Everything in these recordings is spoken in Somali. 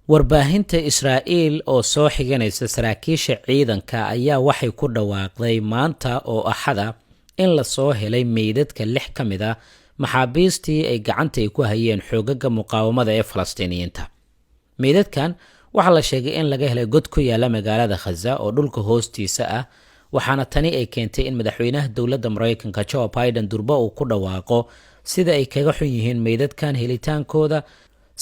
warbaahinta Israa'iil oo soo xiganaysa saraakiisha ciidanka ayaa waxay ku dhawaaqday maanta oo Axada in la soo helay meydadka 6 ka mid ah maxaabiistii ay gacanta ku hayeen xoogagga muqaawamada ee Falastiiniyiinta. Meydadkan waxaa la sheegay in laga helay god ku yaala magaalada Gaza oo dhulka hoostiisa ah, waxaana tani ay keentay in madaxweynaha dowladda Mareykanka Joe Biden durba uu ku dhawaaqo sida ay kaga xun yihiin meydadkan helitaankooda,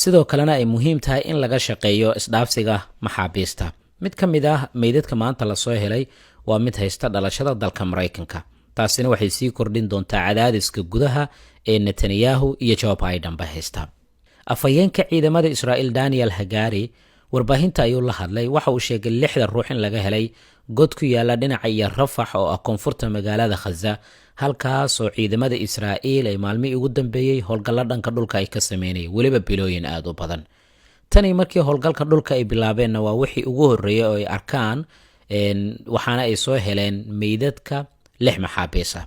sidoo kalena ay muhiim tahay in laga shaqeeyo isdhaafsiga maxaabiista. Mid ka mid ah meydadka maanta la soo helay waa mid haysta dhalashada dalka Mareykanka. Taasina waxay sii kordhin doontaa cadaadiska gudaha ee Netanyahu iyo Joe Biden ba haysta. Afhayeenka ciidamada Israa'iil Daniel Hagari warbaahinta ayuu la hadlay, waxa uu sheegay 6 ruux in laga helay god ku yaala dhinaca iyo Rafax oo ah koonfurta magaalada Gaza, halkaas oo ciidamada Israa'iil ay maalmihii ugu dambeeyay howlgalla dhanka dhulka ay ka sameynayeen, weliba bilooyin aad u badan. Tani markii howlgalka dhulka ay bilaabeenna waa wixii ugu horreeyay oo ay arkaan, waxaana ay soo heleen meydadka 6 maxaabiis ah.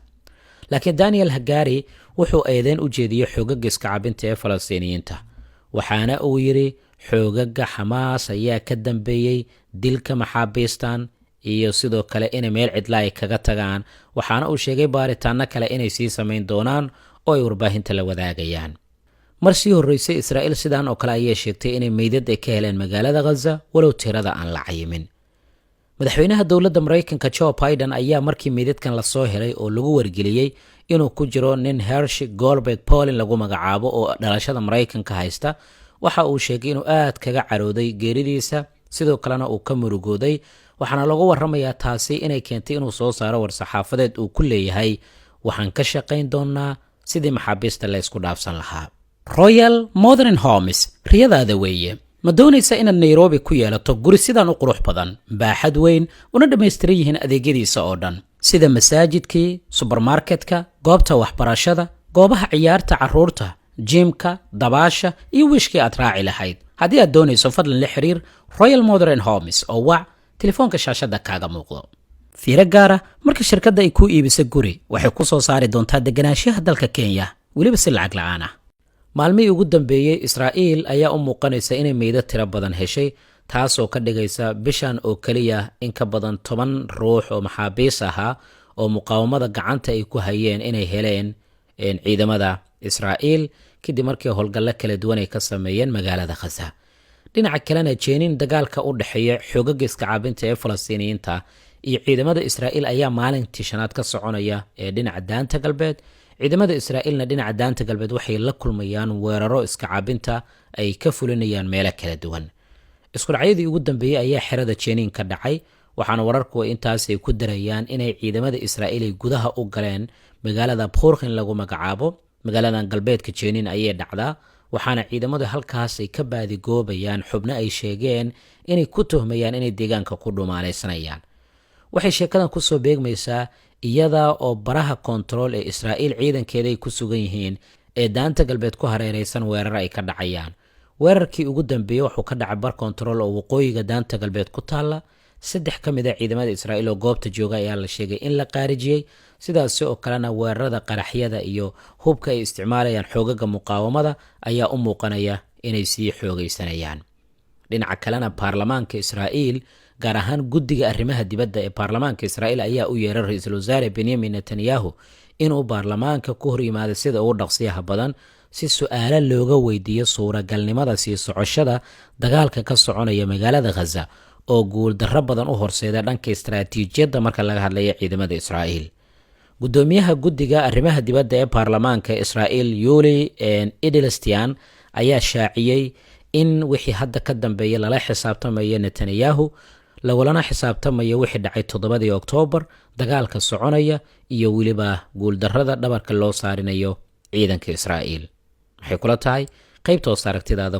Laakiin Daniel Hagari wuxuu eedeyn u jeediyay xoogagga iska cabinta ee Falastiiniyiinta, waxaana uu yiri xoogagga Xamaas ayaa ka dambeeyay dilka maxaabiistan iyo sidoo kale inay meel cidla ay kaga tagaan, waxaana uu sheegay baaritaano kale inay sii samayn doonaan oo ay warbaahinta la wadaagayaan. Mar sii horreysay Israa'iil sidaan oo kale ayay sheegtay inay meydad ay ka heleen magaalada Gaza walow tirada aan la cayimin. Madaxweynaha dowladda Mareykanka Joe Biden ayaa markii meydadkan la soo helay oo lagu wargeliyay inuu ku jiro nin Hershey Goldberg Polin lagu magacaabo oo dhalashada Mareykanka haysta, waxa uu sheegay inuu aad kaga carooday geeridiisa, sidoo kalena uu ka murugooday, waxaana lagu warramayaa taasi inay keentay inuu soo saaro war-saxaafadeed uu ku leeyahay waxaan ka shaqayn doonaa sidii maxaabiista la isku dhaafsan lahaa. Royal Modern Homes riyadaada weeye. Ma doonaysa inaad Nairobi ku yeelato guri sidan u qurux badan, baaxad weyn, una dhammaystiran yihiin adeegyadiisa oo dhan, sida masaajidkii, supermarketka, goobta waxbarashada, goobaha ciyaarta carruurta, jimka, dabaasha iyo wishkii aad raaci lahayd. Haddii aad doonayso fadlan la xiriir Royal Modern Homes oo wac telefoonka shaashada kaaga muuqdo. Fiiro gaara marka shirkadda ay ku iibisa guri, waxay ku soo saari doontaa deganaanshaha dalka Kenya, weliba si lacag la'aan ah. Maalmihii ugu dambeeyay Israa'iil ayaa u muuqanaysa inay meydad tiro badan heshay, taasoo ka dhigaysa bishan oo kaliya in ka badan 10 ruux oo maxaabiis ahaa oo muqaawamada gacanta ay ku hayeen inay heleen ciidamada Israa'iil kadib markii howlgallo kala duwan ay ka sameeyeen magaalada Gaza. Dhinaca kalena jeenin dagaalka u dhaxeeya xoogagga iska caabinta ee Falastiiniyiinta iyo ciidamada Israa'iil ayaa maalintii shanaad ka soconaya ee dhinaca daanta galbeed. Ciidamada Israa'iilna dhinaca daanta galbeed waxay la kulmayaan weeraro iska caabinta ay ka fulinayaan meelo kala duwan. Isku dhacyadii ugu dambeeyay ayaa xerada Jenin ka dhacay, waxaana wararku intaas ay ku darayaan inay ciidamada Israa'iil ay gudaha u galeen magaalada Burkhin lagu magacaabo. Magaaladan galbeedka Jenin ayay dhacdaa, waxaana ciidamadu halkaas ay ka baadigoobayaan xubno ay sheegeen inay ku tuhmayaan inay deegaanka ku dhumaalaysanayaan. Waxay sheekadan ku soo beegmaysaa iyada oo baraha kontarool ee Israa'iil ciidankeeda ay ku sugan yihiin ee daanta galbeed ku hareeraysan weerar ay ka dhacayaan. Weerarkii ugu dambeeyay wuxuu ka dhacay bar kontarool oo waqooyiga daanta galbeed ku taala. 3 ka mid ah ciidamada Israa'iil oo goobta jooga ayaa la sheegay in la qaarijiyay, sidaas oo kalena weerarada qaraxyada iyo hubka ay isticmaalayaan xoogagga muqaawamada ayaa u muuqanaya inay sii xoogaysanayaan. Dhinaca kalena baarlamaanka Israa'iil, gaar ahaan guddiga arrimaha dibadda ee baarlamaanka Israa'iil ayaa u yeeray ra'iisul wasaare Benjamin Netanyahu inuu baarlamaanka ku hor yimaado sida ugu dhaqsiyaha badan si su'aalo looga weydiiyo suuragalnimada sii socoshada dagaalka ka soconaya magaalada Gaza oo guul darro badan u horseeda dhanka istaraatiijiyadda marka laga hadlayo ciidamada Israa'iil. Gudoomiyaha guddiga arrimaha dibadda ee baarlamaanka Israa'iil Yuli Edelstein ayaa shaaciyay in wixii hadda ka dambeeya lala xisaabtamayo Netanyahu, lagulana xisaabtamayo wixii dhacay 7 Oktoobar, dagaalka soconaya iyo weliba guuldarrada dhabarka loo saarinayo ciidanka Israa'iil. Waxay kula tahay qaybta hoos aragtidaada.